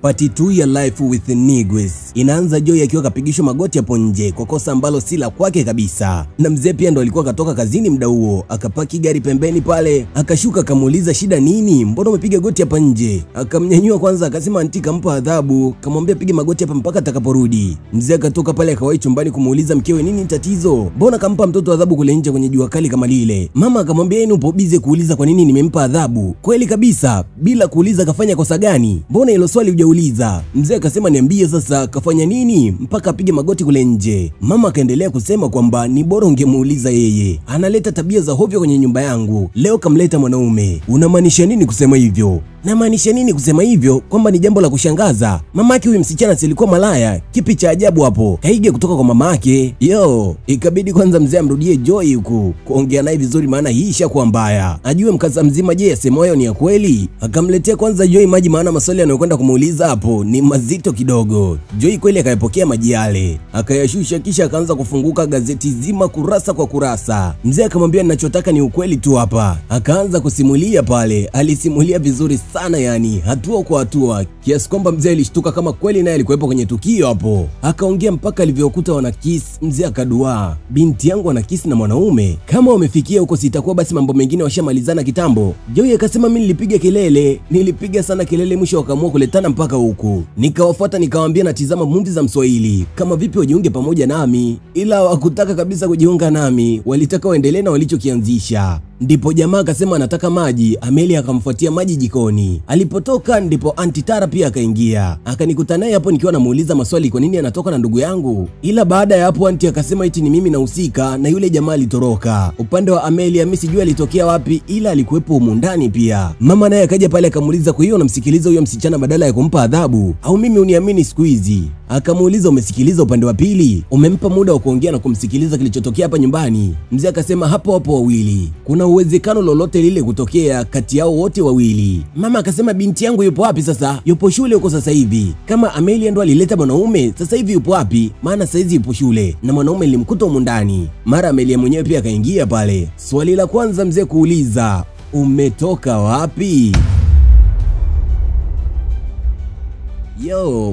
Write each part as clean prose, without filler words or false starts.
Part 2 ya Life with Nigwes inaanza Joy akiwa kapigishwa magoti hapo nje kwa kosa ambalo si la kwake kabisa, na mzee pia ndo alikuwa katoka kazini muda huo. Akapaki gari pembeni pale, akashuka akamuuliza shida nini, mbona umepiga goti hapa nje? Akamnyanyua kwanza, akasema anti kampa adhabu, kamwambia pige magoti hapa mpaka atakaporudi. Mzee akatoka pale akawahi chumbani kumuuliza mkewe nini tatizo, mbona kampa mtoto adhabu kule nje kwenye jua kali kama lile? Mama akamwambia yeye upo bize kuuliza kwa nini nimempa adhabu. Kweli kabisa, bila kuuliza kafanya kosa gani? Mbona hilo swali hujauliza? Mzee akasema niambie sasa kafanya nini mpaka apige magoti kule nje. Mama akaendelea kusema kwamba ni bora ungemuuliza yeye, analeta tabia za hovyo kwenye nyumba yangu, leo kamleta mwanaume. Unamaanisha nini kusema hivyo? Namaanisha nini kusema hivyo? Kwamba ni jambo la kushangaza. Mamake huyu msichana silikuwa malaya? Kipi cha ajabu hapo? Kaige kutoka kwa mamake. Ikabidi kwanza mzee amrudie Joy huku kuongea naye vizuri, maana hii ishakuwa mbaya. Ajue mkaza mzima je asemayo ni ya kweli. Akamletea kwanza Joy maji, maana maswali anayokwenda kumuuliza hapo ni mazito kidogo. Joy kweli akayapokea maji yale, akayashusha, kisha akaanza kufunguka gazeti zima kurasa kwa kurasa. Mzee akamwambia ninachotaka ni ukweli tu hapa. Akaanza kusimulia pale, alisimulia vizuri sana yani, hatua kwa hatua, kiasi kwamba mzee alishtuka kama kweli naye alikuwepo kwenye tukio hapo. Akaongea mpaka alivyokuta wana kiss. Mzee akadua, binti yangu ana kiss na mwanaume? Kama wamefikia huko sitakuwa basi mambo mengine washamalizana kitambo. Joy akasema mimi nilipiga kelele, nilipiga sana kelele, mwisho wakaamua kuletana mpaka huku. Nikawafuata nikawaambia natizama movie za Mswahili, kama vipi wajiunge pamoja nami, ila hawakutaka kabisa kujiunga nami, walitaka waendelee na walichokianzisha. Ndipo jamaa akasema anataka maji, Amelia akamfuatia maji jikoni. Alipotoka ndipo Aunti Tara pia akaingia. Akanikuta naye hapo nikiwa namuuliza maswali kwa nini anatoka na ndugu yangu. Ila baada ya hapo Aunti akasema eti ni mimi nahusika na yule jamaa alitoroka. Upande wa Amelia mimi sijui alitokea wapi, ila alikuwepo humu ndani pia. Mama naye akaja pale akamuuliza kwa hiyo unamsikiliza huyo msichana badala ya kumpa adhabu au mimi uniamini siku hizi? Akamuuliza umesikiliza upande wa pili? Umempa muda wa kuongea na kumsikiliza kilichotokea hapa nyumbani? Mzee akasema hapo wawili. Kuna uwezekano lolote lile kutokea kati yao wote wawili. Mama akasema binti yangu yupo wapi sasa? Yupo shule huko sasa hivi. Kama Amelia ndo alileta mwanaume, sasa hivi yupo wapi? Maana saizi yupo shule na mwanaume nilimkuta humu ndani. Mara Amelia mwenyewe pia akaingia pale. Swali la kwanza mzee kuuliza, umetoka wapi?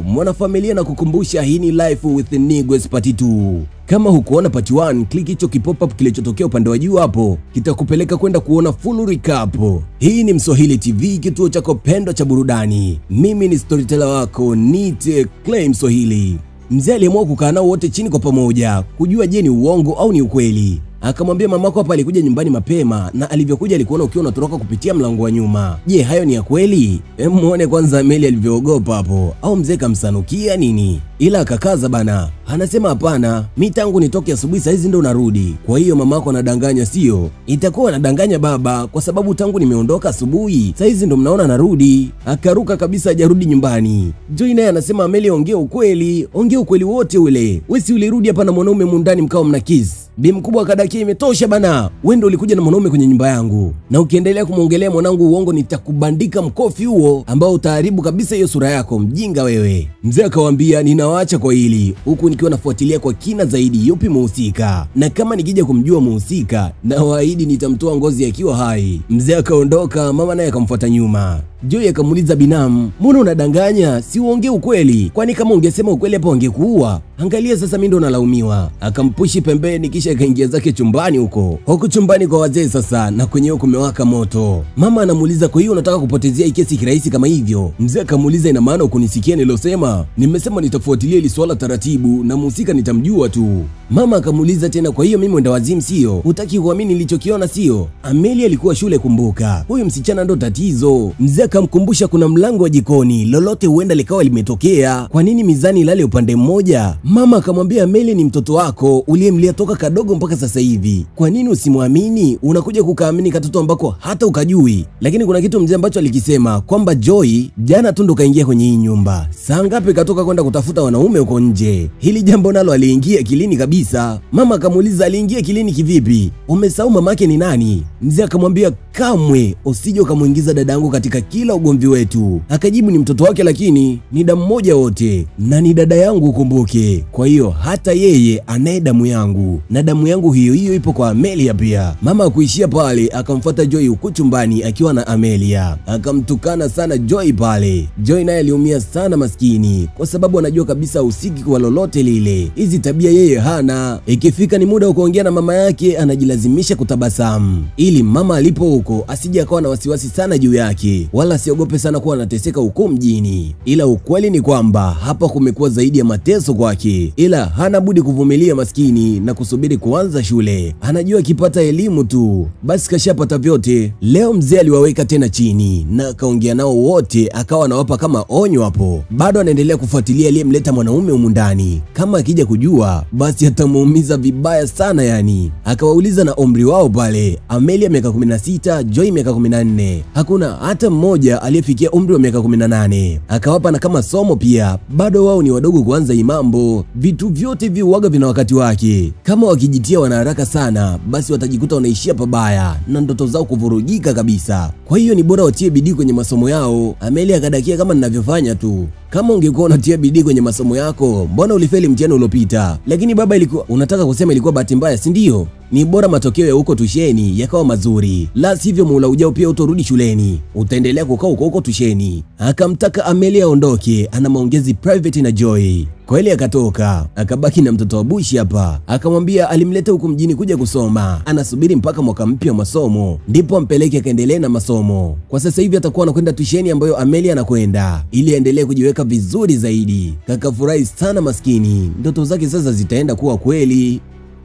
Mwanafamilia na kukumbusha hii ni Life with Nigwes Part 2. Kama hukuona Part 1, click hicho kipop-up kilichotokea upande wa juu hapo, kitakupeleka kwenda kuona full recap. Hii ni Mswahili TV, kituo chako pendwa cha burudani. Mimi ni storyteller wako Nite Claim Swahili. Mzee aliamua kukaa nao wote chini kwa pamoja kujua je ni uongo au ni ukweli. Akamwambia mamako hapa alikuja nyumbani mapema na alivyokuja alikuona ukiwa unatoroka kupitia mlango wa nyuma. Je, hayo ni ya kweli? Muone kwanza Amelia alivyoogopa hapo, au mzee kamsanukia nini? Ila akakaza bana. Anasema hapana, mimi tangu nitoke asubuhi saa hizi ndo narudi. Kwa hiyo mamako anadanganya sio? Itakuwa anadanganya baba, kwa sababu tangu nimeondoka asubuhi saa hizi ndo mnaona narudi. Akaruka kabisa hajarudi nyumbani. Joy naye anasema Amelia ongea ukweli wote ule. Wewe si ulirudi hapa na mwanaume mundani mkao mna kiss? Bi mkubwa akadakia imetosha bana. Wewe ndio ulikuja na mwanaume kwenye nyumba yangu. Na ukiendelea kumuongelea mwanangu uongo nitakubandika mkofi huo ambao utaharibu kabisa hiyo sura yako, mjinga wewe. Mzee akawaambia ninawaacha kwa hili, huku nikiwa nafuatilia kwa kina zaidi yupi muhusika. Na kama nikija kumjua muhusika na waahidi nitamtoa ngozi akiwa hai. Mzee akaondoka, mama naye akamfuata nyuma. Joy akamuuliza binamu, mbona unadanganya? Si uongee ukweli. Kwani kama ungesema ukweli hapo ungekuua? Angalia sasa mimi ndo nalaumiwa. Akampushi pembeni kisha akaingia zake chumbani huko. Huko chumbani kwa wazee sasa na kwenyewe kumewaka moto. Mama anamuuliza kwa hiyo unataka kupotezea hii kesi kirahisi kama hivyo? Mzee akamuuliza ina maana ukunisikia nilosema? Nimesema nitafuatilia ili swala taratibu na mhusika nitamjua tu. Mama akamuuliza tena kwa hiyo mimi mwenda wazimu sio? Hutaki kuamini nilichokiona sio? Amelia alikuwa shule kumbuka. Huyu msichana ndo tatizo. Mzee akamkumbusha kuna mlango wa jikoni, lolote huenda likawa limetokea. Kwa nini mizani ilale upande mmoja? Mama akamwambia Amelia ni mtoto wako uliyemlia toka kadogo mpaka sasa hivi. Kwa nini usimwamini? Unakuja kukaamini katoto ambako hata ukajui. Lakini kuna kitu mzee ambacho alikisema kwamba Joy jana tu ndo kaingia kwenye hii nyumba. Saa ngapi katoka kwenda kutafuta wanaume huko nje? Hili jambo nalo aliingia kilini kabisa. Mama akamuuliza aliingia kilini kivipi? Umesahau mamake ni nani? Mzee akamwambia kamwe usije ukamuingiza dadangu katika kila ugomvi wetu. Akajibu ni mtoto wake, lakini ni damu moja wote na ni dada yangu ukumbuke. Kwa hiyo hata yeye anaye damu yangu na damu yangu hiyo hiyo ipo kwa Amelia pia. Mama akuishia pale, akamfuata Joy huko chumbani akiwa na Amelia. Akamtukana sana Joy pale. Joy naye aliumia sana maskini, kwa sababu anajua kabisa usiki kwa lolote lile. Hizi tabia yeye hana. Ikifika ni muda wa kuongea na mama yake, anajilazimisha kutabasamu ili mama alipo huko asije akawa na wasiwasi sana juu yake, wala asiogope sana kuwa anateseka huko mjini. Ila ukweli ni kwamba hapa kumekuwa zaidi ya mateso kwake, ila hana budi kuvumilia maskini na kusubiri kuanza shule. Anajua akipata elimu tu basi kashapata vyote. Leo mzee aliwaweka tena chini na akaongea nao wote, akawa anawapa kama onyo hapo. Bado anaendelea kufuatilia aliyemleta mwanaume humu ndani, kama akija kujua basi atamuumiza vibaya sana yani. Akawauliza na umri wao pale, Amelia miaka 16, Joy miaka 14. Hakuna hata mmoja aliyefikia umri wa miaka 18. Akawapa na kama somo pia, bado wao ni wadogo kuanza hii mambo. Vitu vyote viuaga vina wakati wake. Kama wakijitia wana haraka sana, basi watajikuta wanaishia pabaya na ndoto zao kuvurugika kabisa. Kwa hiyo ni bora watie bidii kwenye masomo yao. Amelia akadakia kama ninavyofanya tu. Kama ungekuwa unatia bidii kwenye masomo yako, mbona ulifeli mtihani uliopita? Lakini baba, ilikuwa unataka kusema ilikuwa bahati mbaya, si ndio? Ni bora matokeo ya huko tusheni yakawa mazuri, la sivyo muula ujao pia utorudi shuleni, utaendelea kukaa huko tusheni. Akamtaka Amelia aondoke, ana maongezi private na Joy. Kweli akatoka, akabaki na mtoto wa Bushi hapa. Akamwambia alimleta huku mjini kuja kusoma, anasubiri mpaka mwaka mpya wa masomo ndipo ampeleke akaendelee na masomo. Kwa sasa hivi atakuwa anakwenda tusheni ambayo Amelia anakwenda, ili aendelee kujiweka vizuri zaidi. Kakafurahi sana maskini, ndoto zake sasa zitaenda kuwa kweli.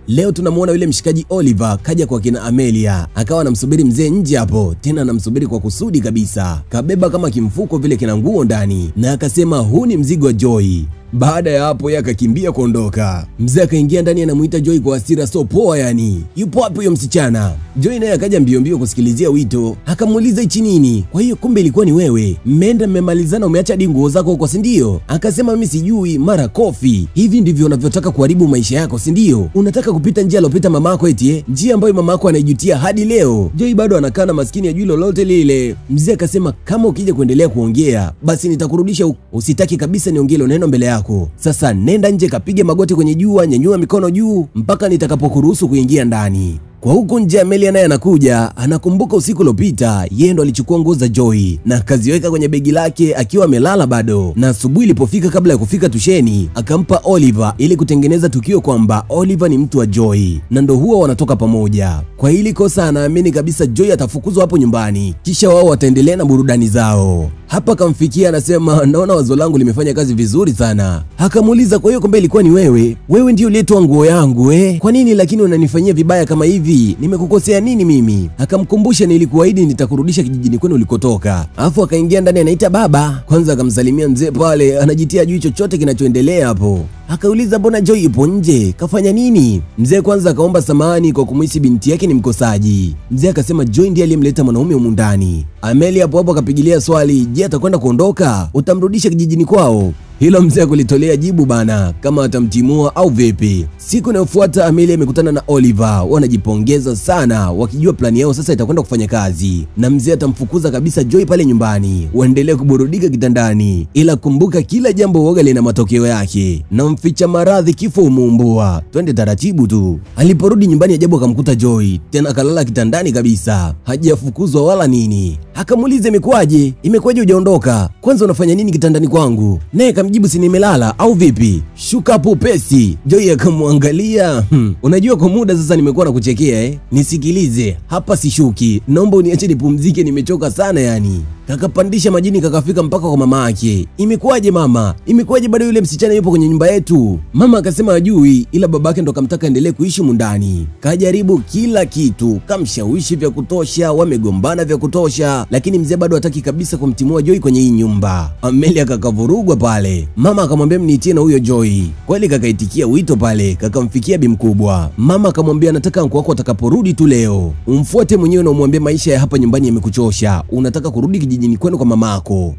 Leo tunamuona yule mshikaji Oliver kaja kwa kina Amelia, akawa anamsubiri mzee nje hapo, tena anamsubiri kwa kusudi kabisa. Kabeba kama kimfuko vile kina nguo ndani, na akasema huu ni mzigo wa Joy. Baada ya hapo yeye akakimbia kuondoka. Mzee akaingia ndani, anamuita Joy kwa hasira so poa yani. Yupo hapo huyo msichana. Joy naye akaja mbio mbio kusikilizia wito. Akamuuliza hichi nini? Kwa hiyo kumbe ilikuwa ni wewe. Mmeenda mmemalizana, umeacha hadi nguo zako huko, si ndio? Akasema mimi sijui, mara kofi. Hivi ndivyo unavyotaka kuharibu maisha yako, si ndio? Unataka kupita njia alopita mamako eti njia ambayo mamako anaijutia hadi leo. Joy bado anakaa na maskini ajui lolote lile. Mzee akasema kama ukija kuendelea kuongea, basi nitakurudisha. Usitaki kabisa niongee neno mbele yako. Sasa nenda nje kapige magoti kwenye jua, nyanyua mikono juu mpaka nitakapokuruhusu kuingia ndani. Kwa huku nje Amelia naye anakuja, anakumbuka usiku uliopita yeye ndo alichukua nguo za Joy na akaziweka kwenye begi lake akiwa amelala bado, na asubuhi ilipofika kabla ya kufika tusheni akampa Oliver ili kutengeneza tukio kwamba Oliver ni mtu wa Joy na ndo huwa wanatoka pamoja. Kwa hili kosa anaamini kabisa Joy atafukuzwa hapo nyumbani, kisha wao wataendelea na burudani zao. Hapa kamfikia anasema naona wazo langu limefanya kazi vizuri sana. Akamuuliza kwa hiyo kumbe ilikuwa ni wewe? Wewe ndio uliyetoa nguo yangu Kwa nini lakini unanifanyia vibaya kama hivi? Nimekukosea nini mimi? Akamkumbusha nilikuahidi nitakurudisha kijijini kwenu ulikotoka. Alafu akaingia ndani anaita baba. Kwanza akamsalimia mzee pale, anajitia juu chochote kinachoendelea hapo. Akauliza mbona Joy yupo nje? Kafanya nini? Mzee kwanza akaomba samahani kwa kumhisi binti yake ni mkosaji. Mzee akasema Joy ndiye aliyemleta mwanaume humu ndani. Amelia hapo akapigilia swali, je, atakwenda kuondoka? Utamrudisha kijijini kwao? Hilo mzee kulitolea jibu bana, kama atamtimua au vipi. Siku inayofuata Amelia amekutana na Oliver, wanajipongeza sana wakijua plani yao sasa itakwenda kufanya kazi, na mzee atamfukuza kabisa Joy pale nyumbani, waendelee kuburudika kitandani. Ila kumbuka kila jambo woga lina matokeo yake, na mficha maradhi kifo umuumbua. Twende taratibu tu. Aliporudi nyumbani ajabu akamkuta Joy tena akalala kitandani kabisa, hajafukuzwa wala nini. Akamuuliza imekwaje? Imekwaje hujaondoka? Kwanza unafanya nini kitandani kwangu? Naye akamjibu si nimelala au vipi? Shuka hapo upesi. Joy akamwangalia. Unajua kwa muda sasa nimekuwa nakuchekea Nisikilize, hapa sishuki. Naomba uniache nipumzike, nimechoka sana yani. Kakapandisha majini kakafika mpaka kwa mama yake. Imekwaje mama? Imekwaje bado yule msichana yupo kwenye nyumba yetu? Mama akasema hajui, ila babake ndo kamtaka endelee kuishi mundani. Kajaribu kila kitu, kamshawishi vya kutosha, wamegombana vya kutosha, lakini mzee bado hataki kabisa kumtimua Joy kwenye hii nyumba. Amelia kakavurugwa pale. Mama akamwambia mniitie na huyo Joy. Kweli kakaitikia wito pale, kakamfikia bi mkubwa. Mama akamwambia nataka mko wako atakaporudi tu leo, umfuate mwenyewe na umwambie maisha ya hapa nyumbani yamekuchosha. Unataka kurudi kijijini kwenu kwa mamako.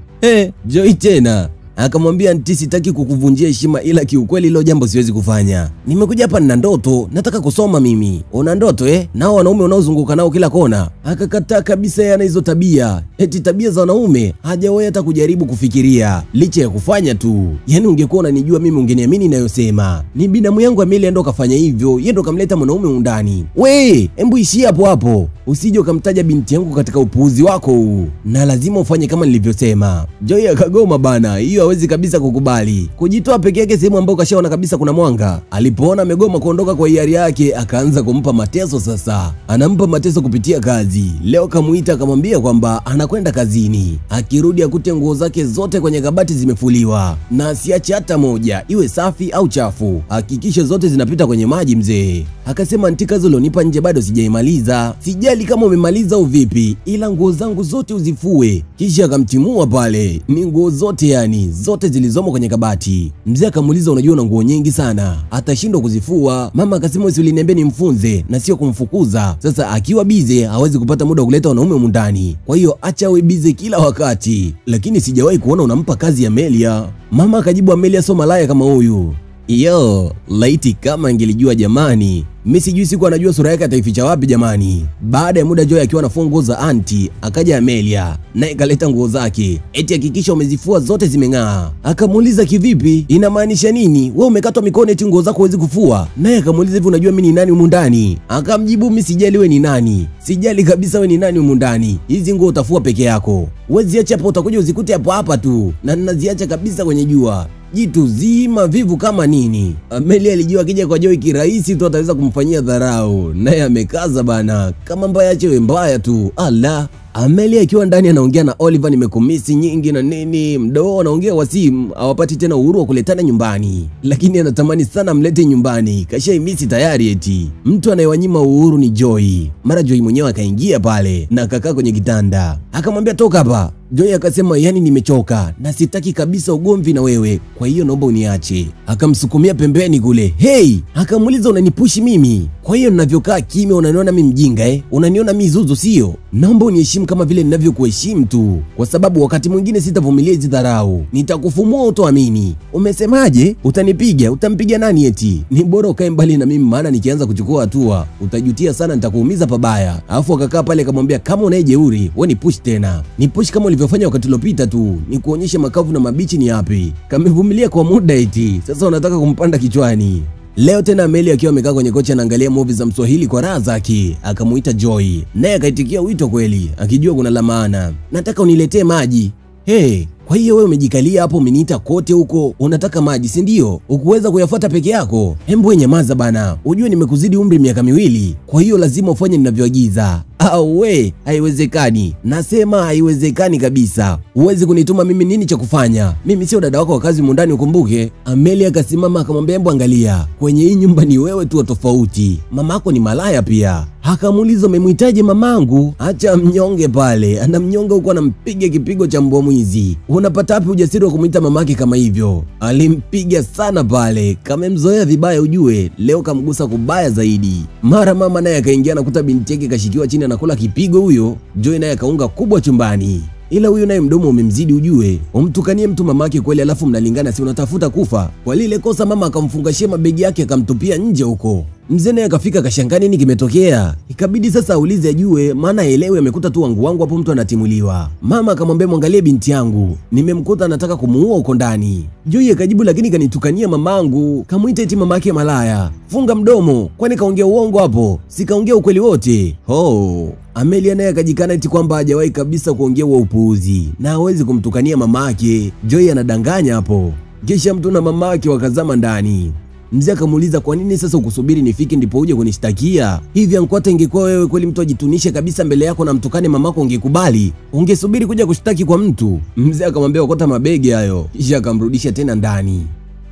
Joy tena Akamwambia anti, sitaki kukuvunjia heshima, ila kiukweli hilo jambo siwezi kufanya. Nimekuja hapa nina ndoto, nataka kusoma mimi. Una ndoto nao wanaume unaozunguka nao kila kona? Akakataa kabisa, yana hizo tabia. Eti tabia za wanaume hajawahi hata kujaribu kufikiria, licha ya kufanya tu. Yani ungekuwa unanijua mimi ungeniamini ninayosema. Ni binamu yangu Amelia ndo kafanya hivyo, yeye ndo kamleta mwanaume undani. We, embu ishia hapo hapo. Usije ukamtaja binti yangu katika upuuzi wako huu. Na lazima ufanye kama nilivyosema. Joy akagoma bana, hiyo hawezi kabisa kukubali. Kujitoa peke yake sehemu ambayo kashaona kabisa kuna mwanga. Alipoona amegoma kuondoka kwa hiari yake, akaanza kumpa mateso sasa. Anampa mateso kupitia kazi. Leo kamuita akamwambia kwamba anakwenda kazini. Akirudi akute nguo zake zote kwenye kabati zimefuliwa. Na asiache hata moja, iwe safi au chafu. Hakikisha zote zinapita kwenye maji mzee. Akasema anti, kazi ulionipa nje bado sijaimaliza. Sijali kama umemaliza au vipi, ila nguo zangu zote uzifue. Kisha akamtimua pale. Ni nguo zote yani, zote zilizomo kwenye kabati. Mzee akamuuliza, unajua una nguo nyingi sana, atashindwa kuzifua. Mama akasema usiniambie nimfunze na sio kumfukuza. Sasa akiwa bize hawezi kupata muda wa kuleta wanaume humu ndani. Kwa hiyo acha awe bize kila wakati. Lakini sijawahi kuona unampa kazi ya Amelia. Mama akajibu, Amelia sio malaya kama huyu. Yo, laiti kama angelijua jamani. Mimi sijui siku anajua sura yake ataificha wapi jamani. Baada ya muda Joy akiwa anafua nguo za anti, akaja Amelia, naye kaleta nguo zake. Eti hakikisha umezifua zote zimeng'aa. Akamuuliza, kivipi? Inamaanisha nini? Wewe umekatwa mikono eti nguo zako huwezi kufua? Naye akamuuliza, hivi unajua mimi ni nani humu ndani? Akamjibu, mimi sijali wewe ni nani. Sijali kabisa wewe ni nani humu ndani. Hizi nguo utafua peke yako. Wewe ziache hapo, utakuja uzikute hapo hapa tu. Na ninaziacha kabisa kwenye jua. Jitu zima vivu kama nini. Amelia alijua akija kwa Joy kirahisi tu ataweza kumfanyia dharau. Naye amekaza bana, kama mbaya chewe mbaya tu. Ala. Amelia akiwa ndani anaongea na Oliver, nimekumisi nyingi na nini. Mdoo anaongea wasimu, hawapati tena uhuru wa kuletana nyumbani. Lakini anatamani sana mlete nyumbani, kashaimisi tayari eti. Mtu anayewanyima uhuru ni Joy. Mara Joy mwenyewe akaingia pale na akakaa kwenye kitanda. Akamwambia, toka hapa. Joy akasema, yani nimechoka na sitaki kabisa ugomvi na wewe, kwa hiyo naomba uniache. Akamsukumia pembeni kule. Hey, akamuuliza, unanipushi mimi? Kwa hiyo ninavyokaa kimya unaniona mimi mjinga Unaniona mimi zuzu sio? Naomba uniheshimu kama vile ninavyokuheshimu tu, kwa sababu wakati mwingine sitavumilia hizi dharau. Nitakufumua utoamini. Umesemaje? Utanipiga? Utampiga nani eti? Ni bora ukae mbali na mimi, maana nikianza kuchukua hatua utajutia sana, nitakuumiza pabaya. Alafu akakaa pale akamwambia, kama unayejeuri wewe ni push tena. Ni push kama ulivyofanya wakati uliopita tu, ni kuonyesha makavu na mabichi ni yapi. Kamevumilia kwa muda eti, sasa unataka kumpanda kichwani. Leo tena Amelia akiwa amekaa kwenye kocha anaangalia movie za Mswahili kwa raha zake, akamuita Joy. Naye akaitikia wito kweli, akijua kuna la maana. Nataka uniletee maji. Hey, kwa hiyo wewe umejikalia hapo umeniita kote huko, unataka maji si ndio? Ukuweza kuyafuata peke yako? Hembu nyamaza bana. Ujue nimekuzidi umri miaka 2. Kwa hiyo lazima ufanye ninavyoagiza. Au we, haiwezekani. Nasema haiwezekani kabisa. Huwezi kunituma mimi nini cha kufanya. Mimi sio dada wako wa kazi mundani ukumbuke. Amelia akasimama akamwambia, hebu angalia. Kwenye hii nyumba ni wewe tu tofauti. Mamako ni malaya pia. Akamuuliza, umemhitaji mamangu? Acha mnyonge pale. Anamnyonga huko anampiga kipigo cha mbwa mwizi. Unapata wapi ujasiri wa kumuita mamake kama hivyo? Alimpiga sana pale. Kamemzoea vibaya ujue. Leo kamgusa kubaya zaidi. Mara mama naye akaingia na kuta binti yake kashikiwa chini anakula kipigo huyo. Joy naye akaunga kubwa chumbani. Ila huyu naye mdomo umemzidi ujue. Umtukanie mtu mamake kweli alafu mnalingana, si unatafuta kufa? Kwa lile kosa mama akamfungashia mabegi yake akamtupia nje huko. Mzee naye akafika kashangaa nini kimetokea. Ikabidi sasa aulize ajue, maana elewe amekuta tu wangu hapo mtu anatimuliwa. Mama akamwambia, mwangalie binti yangu, nimemkuta anataka kumuua huko ndani. Joy akajibu, lakini kanitukania mamangu, kamuita eti mamake malaya. Funga mdomo, kwani kaongea uongo hapo? Sikaongea ukweli wote. Oh. Amelia naye akajikana eti kwamba hajawahi kabisa kuongea wa upuuzi na hawezi kumtukania mamake. Joy anadanganya hapo. Kisha mtu na mamake wakazama ndani. Mzee akamuuliza, kwa nini sasa ukusubiri nifike ndipo uje kunishtakia? Hivi ankwata ingekuwa wewe kweli mtu ajitunishe kabisa mbele yako na mtukane mamako ungekubali? Ungesubiri kuja kushtaki kwa mtu? Mzee akamwambia, okota mabegi hayo. Kisha akamrudisha tena ndani.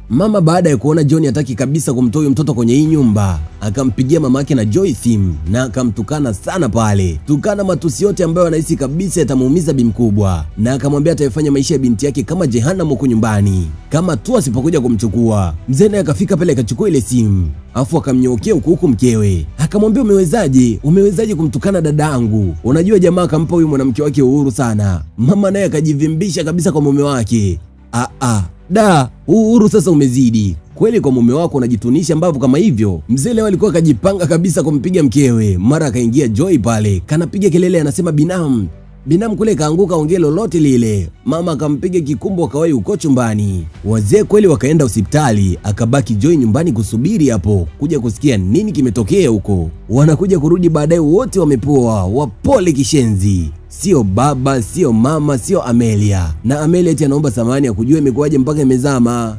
Mama baada ya kuona John hataki kabisa kumtoa huyo mtoto kwenye hii nyumba, akampigia mamake na Joy simu na akamtukana sana pale. Tukana matusi yote ambayo anahisi kabisa yatamuumiza bi mkubwa, na akamwambia atafanya maisha ya binti yake kama jehanamu huko nyumbani kama tu asipokuja kumchukua. Mzee naye akafika pale akachukua ile simu, afu akamnyookea huku mkewe. Akamwambia, umewezaje kumtukana dadangu? Unajua jamaa akampa huyu mwanamke wake uhuru sana. Mama naye akajivimbisha kabisa kwa mume wake. Da, Uhuru sasa umezidi kweli. Kwa mume wako unajitunisha mbavu kama hivyo? Mzee leo alikuwa akajipanga kabisa kumpiga mkewe, mara akaingia Joy pale kanapiga kelele, anasema Binamu kule kaanguka, ongea lolote lile. Mama akampiga kikumbo, akawai uko chumbani. Wazee kweli wakaenda hospitali, akabaki Joy nyumbani kusubiri hapo kuja kusikia nini kimetokea huko. Wanakuja kurudi baadaye, wote wamepoa, wapole kishenzi. Sio baba, sio mama, sio Amelia. Na Amelia eti anaomba samahani ya kujua imekuwaje mpaka imezama.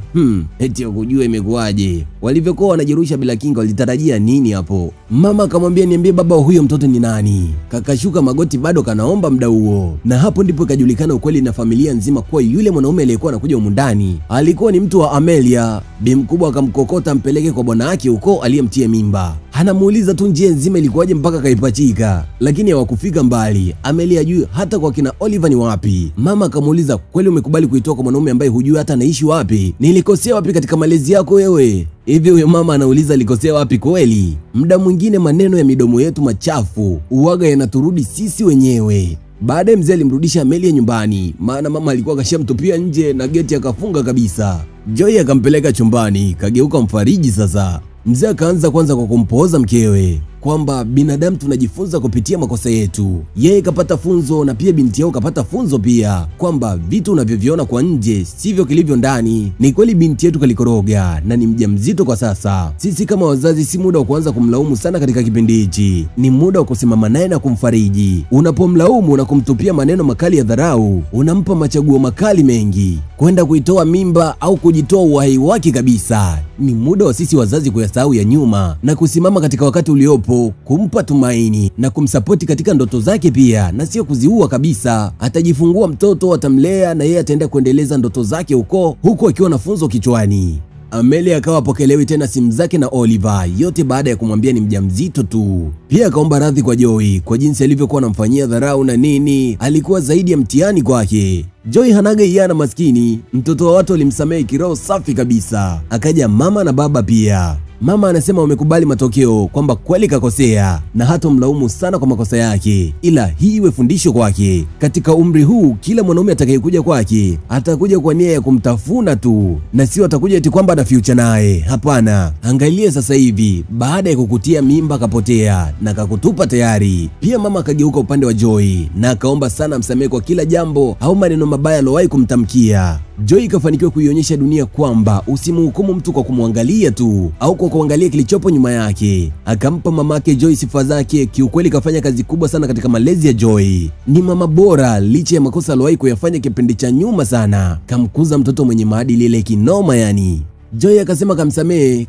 Eti ya kujua imekuwaje. Walivyokuwa wanajirusha bila kinga walitarajia nini hapo? Mama akamwambia, niambie baba, huyo mtoto ni nani? Kakashuka magoti bado kanaomba muda huo. Na hapo ndipo ikajulikana ukweli na familia nzima kuwa yule mwanaume aliyekuwa anakuja humu ndani alikuwa ni mtu wa Amelia. Bi mkubwa akamkokota mpeleke kwa bwana wake huko aliyemtia mimba. Anamuuliza tu njia nzima ilikuwaje mpaka kaipachika, lakini hawakufika mbali. Amelia hajui hata kwa kina Oliver ni wapi. Mama akamuuliza, kweli umekubali kuitoa kwa mwanaume ambaye hujui hata anaishi wapi? Nilikosea wapi katika malezi yako wewe? Hivi huyo mama anauliza alikosea wapi kweli? Muda mwingine maneno ya midomo yetu machafu uwaga yanaturudi sisi wenyewe. Baadaye mzee alimrudisha Amelia nyumbani, maana mama alikuwa kashamtupia nje na geti akafunga kabisa. Joy akampeleka chumbani, kageuka mfariji sasa. Mzee akaanza kwanza kwa kumpooza mkewe kwamba binadamu tunajifunza kupitia makosa yetu. Yeye kapata funzo na pia binti yao kapata funzo pia, kwamba vitu unavyoviona kwa nje sivyo kilivyo ndani. Ni kweli binti yetu kalikoroga na ni mjamzito kwa sasa. Sisi kama wazazi si muda wa kuanza kumlaumu sana katika kipindi hichi. Ni muda wa kusimama naye na kumfariji. Unapomlaumu na kumtupia maneno makali ya dharau, unampa machaguo makali mengi, kwenda kuitoa mimba au kujitoa uhai wake kabisa. Ni muda wa sisi wazazi kuyasahau ya nyuma na kusimama katika wakati uliopo, kumpa tumaini na kumsapoti katika ndoto zake pia, na sio kuziua kabisa. Atajifungua mtoto, atamlea na yeye ataenda kuendeleza ndoto zake huko akiwa na funzo kichwani. Amelia akawa apokelewi tena simu zake na Oliver, yote baada ya kumwambia ni mjamzito tu. Pia akaomba radhi kwa Joy kwa jinsi alivyokuwa anamfanyia dharau na nini, alikuwa zaidi ya mtihani kwake. Joy hanaga iana maskini, mtoto wa watu alimsamehe kiroho safi kabisa. Akaja mama na baba pia. Mama anasema wamekubali matokeo kwamba kweli kakosea na hata mlaumu sana kwa makosa yake, ila hii iwe fundisho kwake. Katika umri huu kila mwanaume atakayekuja kwake atakuja kwa nia ya kumtafuna tu, na sio atakuja eti kwamba ana future naye. Hapana, angalia sasa hivi baada ya kukutia mimba kapotea na kakutupa tayari. Pia mama akageuka upande wa Joy na akaomba sana msamehe kwa kila jambo au maneno mabaya aliyowahi kumtamkia. Joy kafanikiwa kuionyesha dunia kwamba usimhukumu mtu kwa kumwangalia tu au kwa kuangalia kilichopo nyuma yake. Akampa mamake Joy sifa zake. Kiukweli kafanya kazi kubwa sana katika malezi ya Joy. Ni mama bora licha ya makosa aliyowahi kuyafanya kipindi cha nyuma sana. Kamkuza mtoto mwenye maadili ile kinoma yani. Joy akasema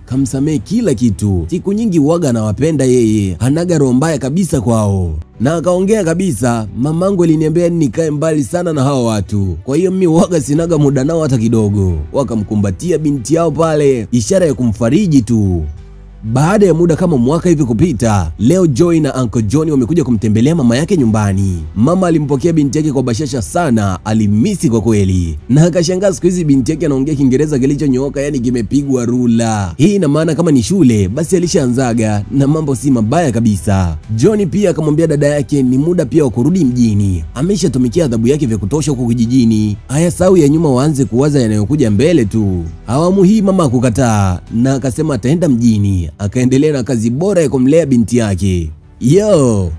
kamsamehe kila kitu. Siku nyingi uwaga anawapenda yeye, hanaga roho mbaya kabisa kwao. Na akaongea kabisa, mamangu aliniambia nikae mbali sana na hao watu, kwa hiyo mimi uwaga sinaga muda nao hata kidogo. Wakamkumbatia binti yao pale, ishara ya kumfariji tu. Baada ya muda kama mwaka hivi kupita, leo Joy na Uncle John wamekuja kumtembelea mama yake nyumbani. Mama alimpokea binti yake kwa bashasha sana, alimisi kwa kweli. Na akashangaa siku hizi binti yake anaongea Kiingereza kilichonyooka, yani kimepigwa rula. Hii ina maana kama ni shule basi alishaanzaga na mambo si mabaya kabisa. John pia akamwambia dada yake ni muda pia wa kurudi mjini. Ameshatumikia adhabu yake vya kutosha huko kijijini. Hayasahau ya nyuma, waanze kuwaza yanayokuja mbele tu. Awamu hii mama akukataa na akasema ataenda mjini. Akaendelea na kazi bora ya kumlea binti yake.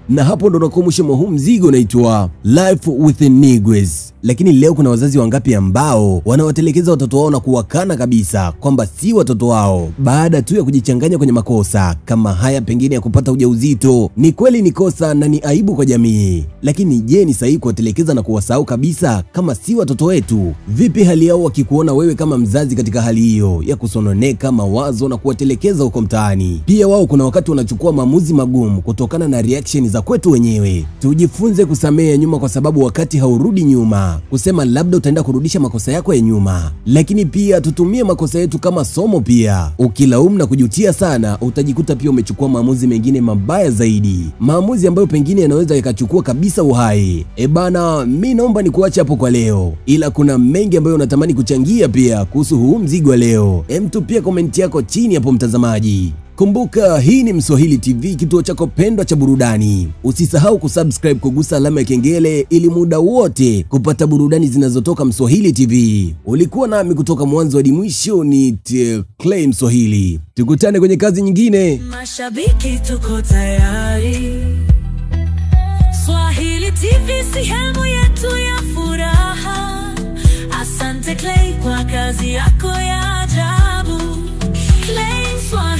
Na hapo ndo nakumbusha huu mzigo unaitwa Life with Nigwes. Lakini leo kuna wazazi wangapi ambao wanawatelekeza watoto wao na kuwakana kabisa kwamba si watoto wao baada tu ya kujichanganya kwenye makosa kama haya, pengine ya kupata ujauzito. Ni kweli ni kosa na ni aibu kwa jamii, lakini je, ni sahihi kuwatelekeza na kuwasahau kabisa kama si watoto wetu? Vipi hali yao wakikuona wewe kama mzazi katika hali hiyo ya kusononeka mawazo na kuwatelekeza huko mtaani? Pia wao kuna wakati wanachukua maamuzi magumu kutokana na reaction za kwetu wenyewe. Tujifunze kusamehe nyuma, kwa sababu wakati haurudi nyuma kusema labda utaenda kurudisha makosa yako ya nyuma, lakini pia tutumie makosa yetu kama somo pia. Ukilaumu na kujutia sana, utajikuta pia umechukua maamuzi mengine mabaya zaidi, maamuzi ambayo pengine yanaweza yakachukua kabisa uhai. Bana, mimi naomba nikuache hapo kwa leo, ila kuna mengi ambayo unatamani kuchangia pia kuhusu huu mzigo wa leo. Tupia komenti yako chini hapo mtazamaji. Kumbuka, hii ni Mswahili TV, kituo chako pendwa cha burudani. Usisahau kusubscribe, kugusa alama ya kengele ili muda wote kupata burudani zinazotoka Mswahili TV. Ulikuwa nami kutoka mwanzo hadi mwisho, ni Clay Mswahili. Tukutane kwenye kazi nyingine. Mashabiki tuko tayari. Swahili TV, sehemu yetu ya furaha. Asante Clay kwa kazi yako ya ajabu. Clay Swahili.